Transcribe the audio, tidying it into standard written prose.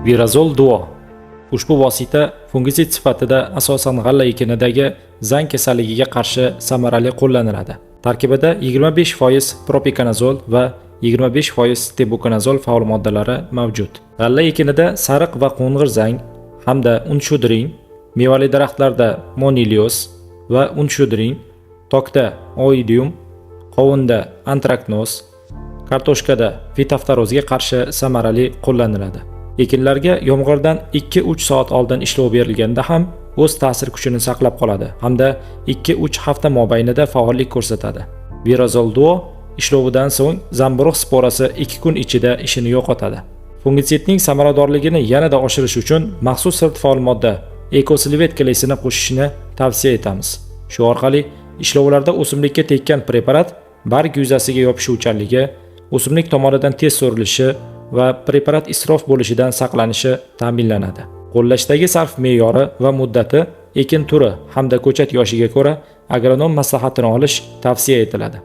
Virazol Duo. Ushbu vosita fungitsid sifatida asosan g'alla ekinidagi zang kasalligiga qarshi samarali qo'llaniladi. Tarkibida 25% propikonazol va 25% tebukonazol faol moddalari mavjud. G'alla ekinida sariq va qo'ng'ir zang hamda unshudring, mevali daraxtlarda monilios va unshudring, tokda oidium, qovunda antraknos, kartoshkada fitoftorozga qarshi samarali qo'llaniladi. Ekinlarga yomg'irdan 2-3 soat oldin ishlov berilganda ham o'z ta'sir kuchini saqlab qoladi hamda 2-3 hafta mobaynida faollik ko'rsatadi. Virazol Duo ishlovidan so'ng zamburug' sporasi 2 kun ichida ishini yo'qotadi. Fungitsidning samaradorligini yanada oshirish uchun maxsus sirtfaol modda Ecoslivet kilesini qo'shishni tavsiya etamiz. Shu orqali ishlovlarda o'simlikka tekkan preparat barg yuzasiga yopishuvchanligi, o'simlik tomonidan tez so'rilishi va preparat isrof bo'lishidan saqlanishi ta'minlanadi. Qo'llashdagi sarf me'yori va muddati ekin turi hamda ko'chat yoshiga ko'ra agronom maslahatini olish tavsiya etiladi.